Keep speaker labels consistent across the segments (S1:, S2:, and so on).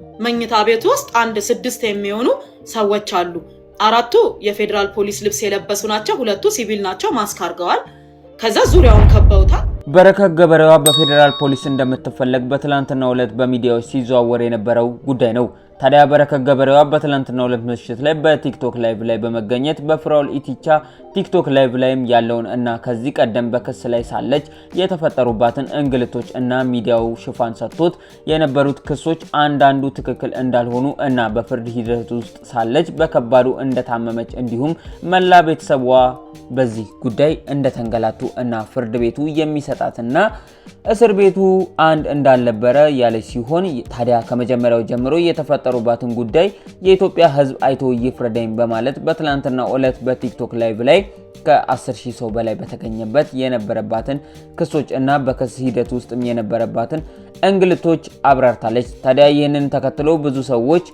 S1: መኝታ ቤት ውስጥ አንድ 6 የሚሆኑ ሰዎች አሉ 4ቱ የፌደራል ፖሊስ ልብስ የለበሱ ናቸው 2ቱ ሲቪል ናቸው ማስክ አርገዋል ከዛ ዙሪያውን ከበውታል
S2: በረከት ገበሬዋ በፌደራል ፖሊስ እንደምትፈለግ በትላንትናው ዕለት በሚዲያዎች ሲዘዋወር የነበረው ጉዳይ ነው ታዲያ በረከት ገበሬዋ በትላንትናው ዕለት ምሽት ላይ በቲክቶክ ላይቭ ላይ በመገኘት በፍራኦል ኢቲቻ ቲክቶክ ላይቭ ላይም ያለውን እና ከዚህ ቀደም በክስ ላይ ሳለች የተፈጠሩባትን እንግልቶች እና ሚዲያው ሽፋን ሰጥቶት የነበሩት ክሶች አንዳንዱ ትክክል እንዳልሆኑ እና በፍርድ ሂደት ውስጥ ሳለች በከባዱ እንደታመመች እንዲሁም መላ ቤተሰቧ በዚህ ጉዳይ እንደተንገላቱ እና ፍርድ ቤቱ የሚሰጣትና እስር ቤቱ አንድ እንዳልነበረ ያለች ሲሆን ታዲያ ከመጀመሪያው ጀምሮ የተፈጠሩባትን ጉዳይ የኢትዮጵያ ሕዝብ አይቶ ይፍረደኝ በማለት በትላንትናው ዕለት በቲክቶክ ላይቭ ላይ ከ10,000 ሰው በላይ በተገኘበት የነበረባትን ክሶች እና በክስ ሂደት ውስጥም የነበረባትን እንግልቶች አብራርታለች ታዲያ ይህንን ተከትሎ ብዙ ሰዎች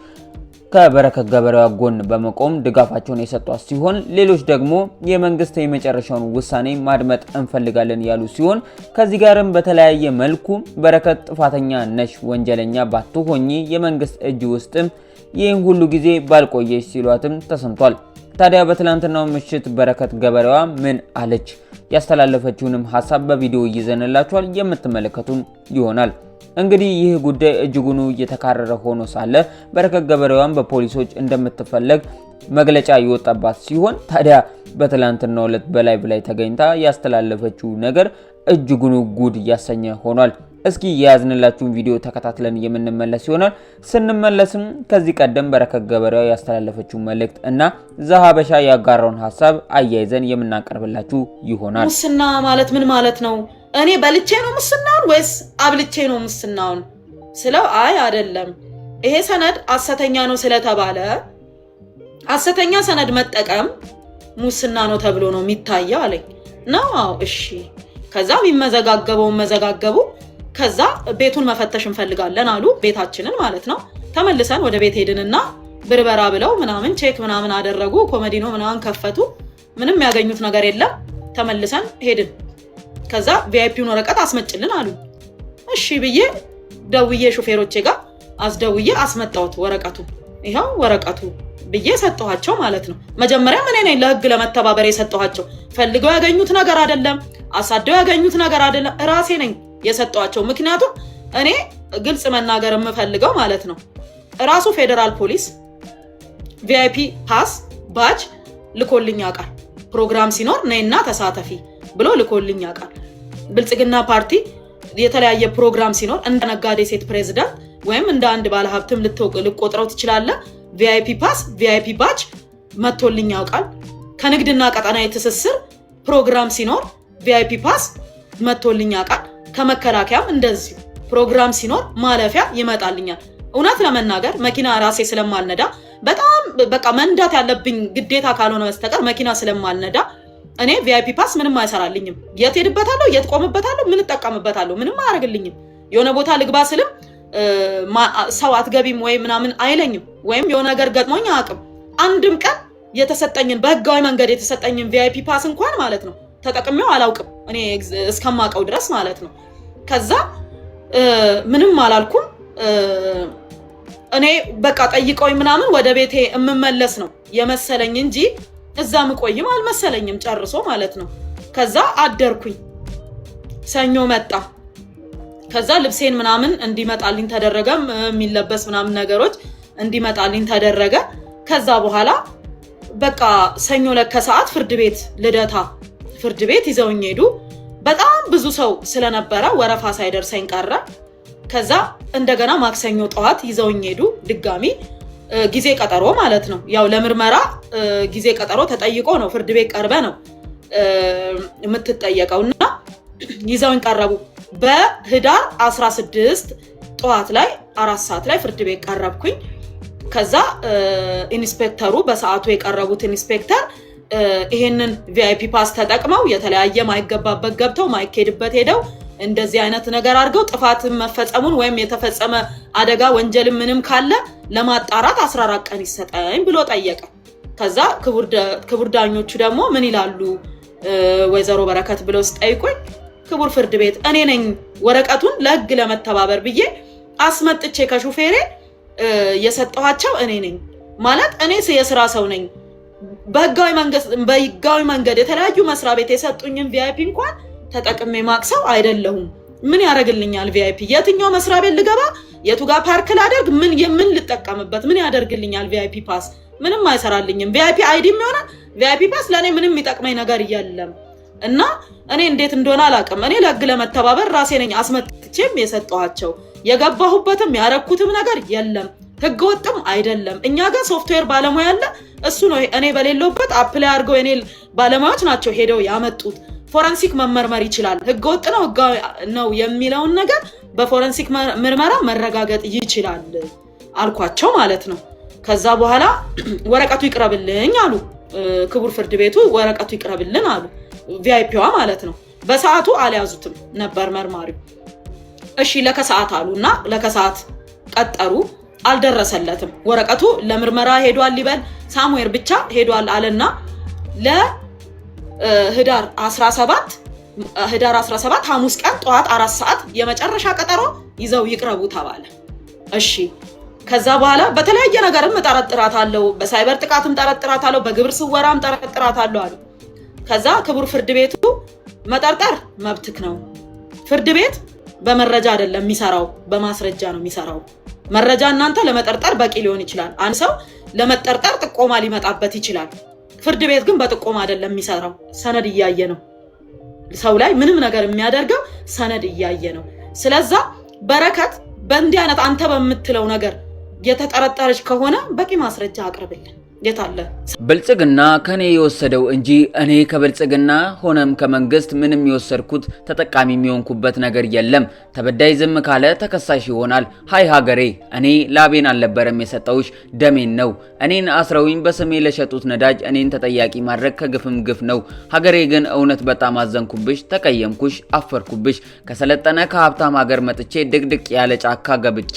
S2: ከበረከት ገበሬዋ ጎን በመቆም ድጋፋቸውን የሰጧት ሲሆን ሌሎች ደግሞ የመንግስት የመጨረሻውን ውሳኔ ማድመጥ እንፈልጋለን ያሉ ሲሆን ከዚህ ጋርም በተለያየ መልኩ በረከት ጥፋተኛ ነሽ ወንጀለኛ ባትሆኚ የመንግስት እጅ ውስጥም ይህን ሁሉ ጊዜ ባልቆየሽ ሲሏትም ተሰምቷል ታዲያ በትላንትናው ምሽት በረከት ገበሬዋ ምን አለች ያስተላለፈችውንም ሐሳብ በቪዲዮ ይዘንላችኋል የምትመለከቱም ይሆናል እንግዲህ ይህ ጉዳይ እጅጉኑ እየተካረረ ሆኖ ሳለ በረከት ገበሬዋን በፖሊሶች እንደምትፈለግ መግለጫ ይወጣባት ሲሆን ታዲያ በትላንትናው ዕለት በላይቭ ላይ ተገኝታ ያስተላለፈችው ነገር እጅጉኑ ጉድ ያሰኘ ሆኗል እስኪ ያዝንላችሁን ቪዲዮ ተከታትለን የምንመለስ ይሆናል ስንመለስም ከዚህ ቀደም በረከት ገበሬዋ ያስተላለፈችው መልእክት እና ዘሃበሻ ያጋራውን ሐሳብ አያይዘን የምናቀርብላችሁ ይሆናል
S1: ሙስና ማለት ምን ማለት ነው እኔ በልቼ ነው ሙስናውን ወይስ አብልቼ ነው ሙስናውን ስለው አይ አይደለም ይሄ ሰነድ ሐሰተኛ ነው ስለተባለ ሐሰተኛ ሰነድ መጠቀም ሙስና ነው ተብሎ ነው የሚታየው አለኝ ነው እሺ ከዛ ቢመዘጋገበው መዘጋገቡ ከዛ ቤቱን መፈተሽ እንፈልጋለን አሉ ቤታችንን ማለት ነው ተመልሰን ወደ ቤት ሄድንና ብርበራ ብለው ምናምን ቼክ ምናምን አደረጉ ኮሜዲኖ ምናምን ከፈቱ ምንም ያገኙት ነገር የለም ተመልሰን ሄድን ከዛ ቪአይፒውን ወረቀት አስመጭልን አሉ እሺ ብዬ ደውዬ ሹፌሮቼ ጋር አስደውዬ አስመጣሁት ወረቀቱ ይሄው ወረቀቱ ብዬ ሰጠኋቸው ማለት ነው መጀመሪያ ምን ነኝ ለህግ ለመተባበር የሰጠኋቸው ፈልገው ያገኙት ነገር አይደለም አሳደው ያገኙት ነገር አይደለም ራሴ ነኝ የሰጠኋቸው ምክንያቱም እኔ ግልጽ መናገር የምፈልገው ማለት ነው ራሱ ፌደራል ፖሊስ ቪአይፒ ፓስ ባጅ ልኮልኝ ያውቃል ፕሮግራም ሲኖር ነይና ተሳተፊ ብሎ ልኮልኝ ያውቃል ብልጽግና ፓርቲ የተለያየ ፕሮግራም ሲኖር እንደ ነጋዴ ሴት ፕሬዝዳንት ወይም እንደ አንድ ባለ ሀብትም ልቆጥረው ትችላለ ቪአይፒ ፓስ ቪአይፒ ባጅ መጥቶልኝ ያውቃል ከንግድና ቀጠናዊ ትስስር ፕሮግራም ሲኖር ቪአይፒ ፓስ መጥቶልኝ ያውቃል ከመከላከያም እንደዚህ ፕሮግራም ሲኖር ማለፊያ ይመጣልኛል እውነት ለመናገር መኪና ራሴ ስለማልነዳ በጣም በቃ መንዳት ያለብኝ ግዴታ ካልሆነ በስተቀር መኪና ስለማልነዳ እኔ ቪአይፒ ፓስ ምንም አይሰራልኝም የት ሄድበታለሁ የት ቆምበታለሁ ምን ተጠቀምበታለሁ ምንም አያረግልኝም የሆነ ቦታ ልግባ ስልም ሰው አትገቢም ወይ ምናምን አይለኝም ወይም የሆነ ነገር ገጥሞኝ አቅም አንድም ቀን የተሰጠኝን በህጋዊ መንገድ የተሰጠኝን ቪአይፒ ፓስ እንኳን ማለት ነው ተጠቅሜው አላውቅም እኔ እስከማቀው ድረስ ማለት ነው ከዛ ምንም አላልኩም እኔ በቃ ጠይቀውኝ ምናምን ወደ ቤቴ እምመለስ ነው የመሰለኝ እንጂ እዛ ምቆይም አልመሰለኝም ጨርሶ ማለት ነው ከዛ አደርኩኝ ሰኞ መጣ ከዛ ልብሴን ምናምን እንዲመጣልኝ ተደረገ የሚለበስ ምናምን ነገሮች እንዲመጣልኝ ተደረገ ከዛ በኋላ በቃ ሰኞ ለከሰዓት ፍርድ ቤት ልደታ ፍርድ ቤት ይዘውኝ ሄዱ በጣም ብዙ ሰው ስለነበረ ወረፋ ሳይደርሰኝ ቀረ ከዛ እንደገና ማክሰኞ ጠዋት ይዘውኝ ሄዱ ድጋሚ ጊዜ ቀጠሮ ማለት ነው ያው ለምርመራ ጊዜ ቀጠሮ ተጠይቆ ነው ፍርድ ቤት ቀርበ ነው የምትጠየቀውና ይዘውኝ ቀረቡ በህዳር 16 ጠዋት ላይ 4 ሰዓት ላይ ፍርድ ቤት ቀረብኩኝ ከዛ ኢንስፔክተሩ በሰዓቱ የቀረቡት ኢንስፔክተር ይሄንን ቪአይፒ ፓስ ተጠቅመው የተለያየ ማይገባበት ገብተው ማይኬድበት ሄደው እንደዚህ አይነት ነገር አድርገው ጥፋት መፈጸሙን ወይም የተፈጸመ አደጋ ወንጀል ምንም ካለ ለማጣራት 14 ቀን ይሰጠኝ ብሎ ጠየቀ ከዛ ክቡር ዳኞቹ ደግሞ ምን ይላሉ ወይዘሮ በረከት ብለው ስጠይቁኝ ክቡር ፍርድ ቤት እኔ ነኝ ወረቀቱን ለህግ ለመተባበር ብዬ አስመጥቼ ከሹፌሬ የሰጠኋቸው እኔ ነኝ ማለት እኔ የስራ ሰው ነኝ። በህጋዊ መንገድ የተለያዩ መስሪያ ቤት የሰጡኝን ቪአይፒ እንኳን ተጠቅሜ ማክሰው አይደለሁም። ምን ያደርግልኛል ቪአይፒ? የትኛው መስሪያ ቤት ልገባ፣ የቱ ጋር ፓርክ ላደርግ፣ ምን ልጠቀምበት? ምን ያደርግልኛል ቪአይፒ ፓስ? ምንም አይሰራልኝም። ቪአይፒ አይዲም ይሆናል ቪአይፒ ፓስ ለኔ ምንም የሚጠቅመኝ ነገር የለም። እና እኔ እንዴት እንደሆነ አላውቅም። እኔ ለህግ ለመተባበር ራሴ ነኝ አስመጥቼም የሰጠኋቸው። የገባሁበትም ያረኩትም ነገር የለም። ህገ ወጥም አይደለም። እኛ ጋር ሶፍትዌር ባለሙያ አለ። እሱ ነው እኔ በሌለውበት አፕላይ አድርገው የኔ ባለሙያዎች ናቸው ሄደው ያመጡት። ፎረንሲክ መመርመር ይችላል። ህገ ወጥ ነው ህጋዊ ነው የሚለውን ነገር በፎረንሲክ ምርመራ መረጋገጥ ይችላል አልኳቸው ማለት ነው። ከዛ በኋላ ወረቀቱ ይቅረብልኝ አሉ። ክቡር ፍርድ ቤቱ ወረቀቱ ይቅረብልን አሉ። ቪአይፒዋ ማለት ነው። በሰዓቱ አልያዙትም ነበር መርማሪው። እሺ ለከሰዓት አሉና ለከሰዓት ቀጠሩ። አልደረሰለትም። ወረቀቱ ለምርመራ ሄዷል ሊበል ሳሙኤል ብቻ ሄዷል አለና ለህዳር 17 ሐሙስ ቀን ጠዋት 4 ሰዓት የመጨረሻ ቀጠሮ ይዘው ይቅረቡ ተባለ። እሺ ከዛ በኋላ በተለያየ ነገርም ጠረጥራታለሁ፣ በሳይበር ጥቃትም ጠረጥራታለሁ፣ በግብር ስወራም ጠረጥራታለሁ አሉ። ከዛ ክቡር ፍርድ ቤቱ መጠርጠር መብትክ ነው። ፍርድ ቤት በመረጃ አይደለም የሚሰራው፣ በማስረጃ ነው የሚሰራው። መረጃ እናንተ ለመጠርጠር በቂ ሊሆን ይችላል። አንድ ሰው ለመጠርጠር ጥቆማ ሊመጣበት ይችላል። ፍርድ ቤት ግን በጥቆማ አይደለም የሚሰራው፣ ሰነድ እያየ ነው። ሰው ላይ ምንም ነገር የሚያደርገው ሰነድ እያየ ነው። ስለዛ በረከት በእንዲህ አይነት አንተ በምትለው ነገር የተጠረጠረች ከሆነ በቂ ማስረጃ አቅርብልን። የታለ
S2: ብልጽግና ከኔ የወሰደው እንጂ እኔ ከብልጽግና ሆነም ከመንግስት ምንም የወሰድኩት ተጠቃሚ የሚሆንኩበት ነገር የለም። ተበዳይ ዝም ካለ ተከሳሽ ይሆናል። ሃይ ሀገሬ፣ እኔ ላቤን አልነበረም የሰጠውሽ ደሜን ነው። እኔን አስረውኝ በስሜ ለሸጡት ነዳጅ እኔን ተጠያቂ ማድረግ ከግፍም ግፍ ነው። ሀገሬ ግን እውነት በጣም አዘንኩብሽ፣ ተቀየምኩሽ፣ አፈርኩብሽ። ከሰለጠነ ከሀብታም ሀገር መጥቼ ድቅድቅ ያለ ጫካ ገብቼ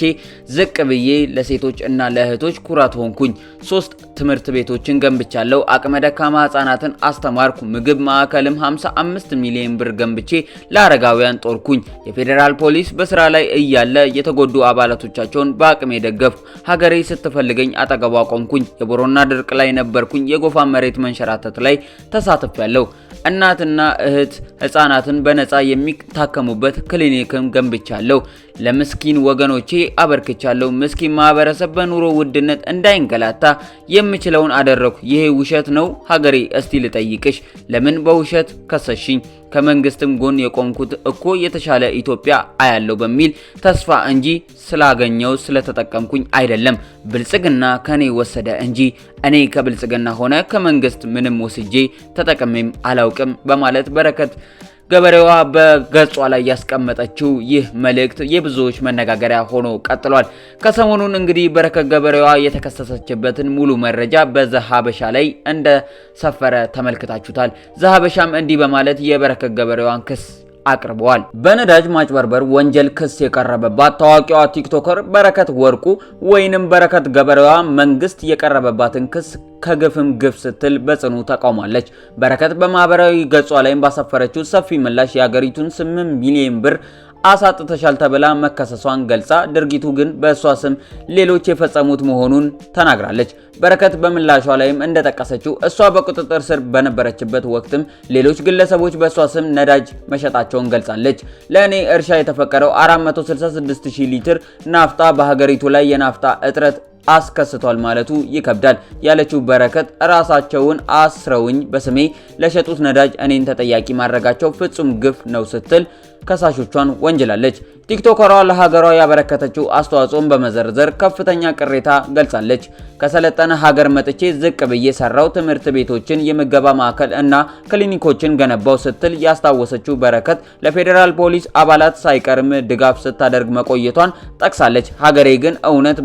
S2: ዝቅ ብዬ ለሴቶች እና ለእህቶች ኩራት ሆንኩኝ። 3 ትምህርት ቤቶችን ገንብቻለሁ። አቅመ ደካማ ህጻናትን አስተማርኩ። ምግብ ማዕከልም 55 ሚሊዮን ብር ገንብቼ ለአረጋውያን ጦርኩኝ። የፌዴራል ፖሊስ በስራ ላይ እያለ የተጎዱ አባላቶቻቸውን በአቅሜ ደገፍኩ። ሀገሬ ስትፈልገኝ አጠገቧ ቆምኩኝ። የቦሮና ድርቅ ላይ ነበርኩኝ። የጎፋ መሬት መንሸራተት ላይ ተሳትፌያለሁ። እናትና እህት ህጻናትን በነፃ የሚታከሙበት ክሊኒክን ገንብቻለሁ። ለምስኪን ወገኖቼ አበርክቻለሁ። ምስኪን ማህበረሰብ በኑሮ ውድነት እንዳይንገላታ የምችለውን አደረኩ። ይሄ ውሸት ነው? ሀገሬ እስቲ ልጠይቅሽ፣ ለምን በውሸት ከሰሽኝ? ከመንግስትም ጎን የቆምኩት እኮ የተሻለ ኢትዮጵያ አያለው በሚል ተስፋ እንጂ ስላገኘው ስለተጠቀምኩኝ አይደለም። ብልጽግና ከኔ ወሰደ እንጂ እኔ ከብልጽግና ሆነ ከመንግስት ምንም ወስጄ ተጠቅሜም አላውቅም በማለት በረከት ገበሬዋ በገጿ ላይ ያስቀመጠችው ይህ መልእክት የብዙዎች መነጋገሪያ ሆኖ ቀጥሏል። ከሰሞኑን እንግዲህ በረከት ገበሬዋ የተከሰሰችበትን ሙሉ መረጃ በዘሀበሻ ላይ እንደ ሰፈረ ተመልክታችሁታል። ዘሀበሻም እንዲህ በማለት የበረከት ገበሬዋን ክስ አቅርበዋል። በነዳጅ ማጭበርበር ወንጀል ክስ የቀረበባት ታዋቂዋ ቲክቶከር በረከት ወርቁ ወይንም በረከት ገበሬዋ መንግስት የቀረበባትን ክስ ከግፍም ግፍ ስትል በጽኑ ተቃውማለች። በረከት በማህበራዊ ገጿ ላይ ባሰፈረችው ሰፊ ምላሽ የሀገሪቱን 8 ሚሊዮን ብር አሳጥተሻል ተብላ መከሰሷን ገልጻ ድርጊቱ ግን በእሷ ስም ሌሎች የፈጸሙት መሆኑን ተናግራለች። በረከት በምላሿ ላይም እንደጠቀሰችው እሷ በቁጥጥር ስር በነበረችበት ወቅትም ሌሎች ግለሰቦች በእሷ ስም ነዳጅ መሸጣቸውን ገልጻለች። ለእኔ እርሻ የተፈቀደው 466,000 ሊትር ናፍጣ በሀገሪቱ ላይ የናፍጣ እጥረት አስከስቷል ማለቱ ይከብዳል ያለችው በረከት ራሳቸውን አስረውኝ በስሜ ለሸጡት ነዳጅ እኔን ተጠያቂ ማድረጋቸው ፍጹም ግፍ ነው ስትል ከሳሾቿን ወንጅላለች። ቲክቶከሯ ለሀገሯ ያበረከተችው አስተዋጽኦን በመዘርዘር ከፍተኛ ቅሬታ ገልጻለች። ከሰለጠነ ሀገር መጥቼ ዝቅ ብዬ ሰራው፣ ትምህርት ቤቶችን፣ የምገባ ማዕከል እና ክሊኒኮችን ገነባው ስትል ያስታወሰችው በረከት ለፌዴራል ፖሊስ አባላት ሳይቀርም ድጋፍ ስታደርግ መቆየቷን ጠቅሳለች። ሀገሬ ግን እውነት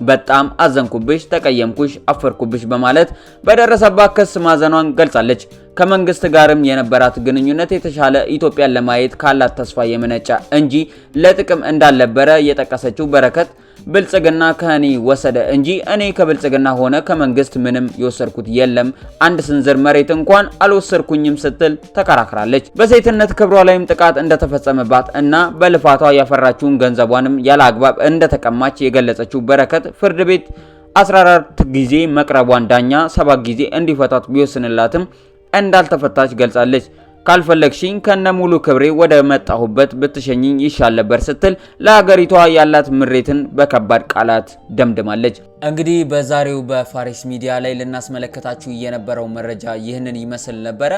S2: በጣም አዘንኩብሽ፣ ተቀየምኩሽ፣ አፈርኩብሽ በማለት በደረሰባት ክስ ማዘኗን ገልጻለች። ከመንግስት ጋርም የነበራት ግንኙነት የተሻለ ኢትዮጵያን ለማየት ካላት ተስፋ የመነጨ እንጂ ለጥቅም እንዳልነበረ የጠቀሰችው በረከት ብልጽግና ከኔ ወሰደ እንጂ እኔ ከብልጽግና ሆነ ከመንግስት ምንም የወሰድኩት የለም፣ አንድ ስንዝር መሬት እንኳን አልወሰድኩኝም ስትል ተከራክራለች። በሴትነት ክብሯ ላይም ጥቃት እንደተፈጸመባት እና በልፋቷ ያፈራችውን ገንዘቧንም ያለ አግባብ እንደተቀማች የገለጸችው በረከት ፍርድ ቤት 14 ጊዜ መቅረቧን ዳኛ 7 ጊዜ እንዲፈታት ቢወስንላትም እንዳልተፈታች ገልጻለች። ካልፈለግሽኝ ከነ ሙሉ ክብሬ ወደ መጣሁበት ብትሸኝኝ ይሻል ነበር ስትል ለሀገሪቷ ያላት ምሬትን በከባድ ቃላት ደምድማለች። እንግዲህ በዛሬው በፋሪስ ሚዲያ ላይ ልናስመለከታችሁ የነበረው መረጃ ይህንን ይመስል ነበረ።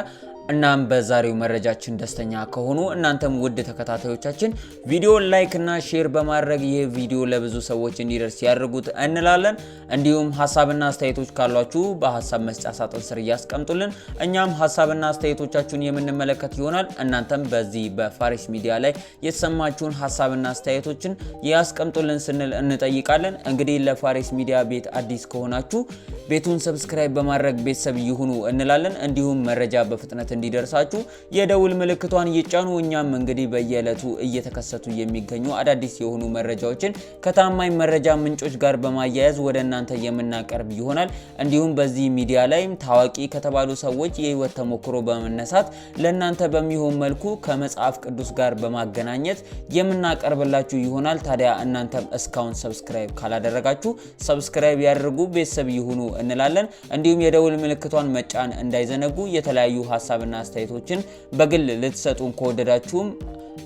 S2: እናም በዛሬው መረጃችን ደስተኛ ከሆኑ እናንተም ውድ ተከታታዮቻችን ቪዲዮ ላይክ እና ሼር በማድረግ ይህ ቪዲዮ ለብዙ ሰዎች እንዲደርስ ያድርጉት እንላለን። እንዲሁም ሐሳብና አስተያየቶች ካሏችሁ በሐሳብ መስጫ ሳጥን ስር ያስቀምጡልን። እኛም ሐሳብና አስተያየቶቻችሁን የምንመለከት ይሆናል። እናንተም በዚህ በፋሪስ ሚዲያ ላይ የተሰማችሁን ሐሳብና አስተያየቶችን ያስቀምጡልን ስንል እንጠይቃለን። እንግዲህ ለፋሪስ ሚዲያ ቤት አዲስ ከሆናችሁ ቤቱን ሰብስክራይብ በማድረግ ቤተሰብ ይሁኑ እንላለን። እንዲሁም መረጃ በፍጥነት እንዲደርሳችሁ የደውል ምልክቷን ይጫኑ። እኛም እንግዲህ በየዕለቱ እየተከሰቱ የሚገኙ አዳዲስ የሆኑ መረጃዎችን ከታማኝ መረጃ ምንጮች ጋር በማያያዝ ወደ እናንተ የምናቀርብ ይሆናል። እንዲሁም በዚህ ሚዲያ ላይ ታዋቂ ከተባሉ ሰዎች የህይወት ተሞክሮ በመነሳት ለእናንተ በሚሆን መልኩ ከመጽሐፍ ቅዱስ ጋር በማገናኘት የምናቀርብላችሁ ይሆናል። ታዲያ እናንተም እስካሁን ሰብስክራይብ ካላደረጋችሁ ሰብስክራይብ ያድርጉ፣ ቤተሰብ ይሁኑ እንላለን። እንዲሁም የደውል ምልክቷን መጫን እንዳይዘነጉ። የተለያዩ ሐሳብና አስተያየቶችን በግል ልትሰጡን ከወደዳችሁም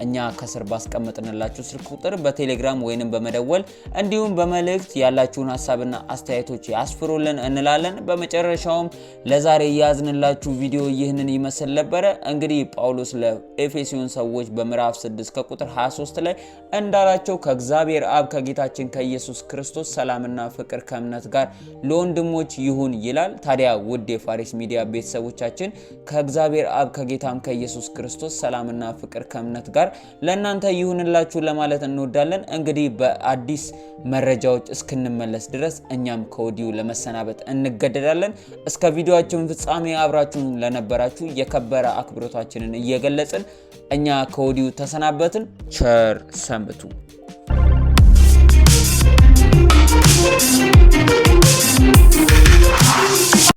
S2: እኛ ከስር ባስቀመጥንላችሁ ስልክ ቁጥር በቴሌግራም ወይንም በመደወል እንዲሁም በመልእክት ያላችሁን ሐሳብና አስተያየቶች ያስፍሩልን እንላለን። በመጨረሻውም ለዛሬ ያዝንላችሁ ቪዲዮ ይህንን ይመስል ነበረ። እንግዲህ ጳውሎስ ለኤፌሶን ሰዎች በምዕራፍ 6 ከቁጥር 23 ላይ እንዳላቸው ከእግዚአብሔር አብ ከጌታችን ከኢየሱስ ክርስቶስ ሰላምና ፍቅር ከእምነት ጋር ለወንድሞች ይሁን ይላል። ታዲያ ውድ የፋሪስ ሚዲያ ቤተሰቦቻችን ከእግዚአብሔር አብ ከጌታም ከኢየሱስ ክርስቶስ ሰላምና ፍቅር ከእምነት ጋር ለእናንተ ይሁንላችሁ ለማለት እንወዳለን። እንግዲህ በአዲስ መረጃዎች እስክንመለስ ድረስ እኛም ከወዲሁ ለመሰናበት እንገደዳለን። እስከ ቪዲዮአችን ፍጻሜ አብራችሁን ለነበራችሁ የከበረ አክብሮታችንን እየገለጽን እኛ ከወዲሁ ተሰናበትን። ቸር ሰንብቱ።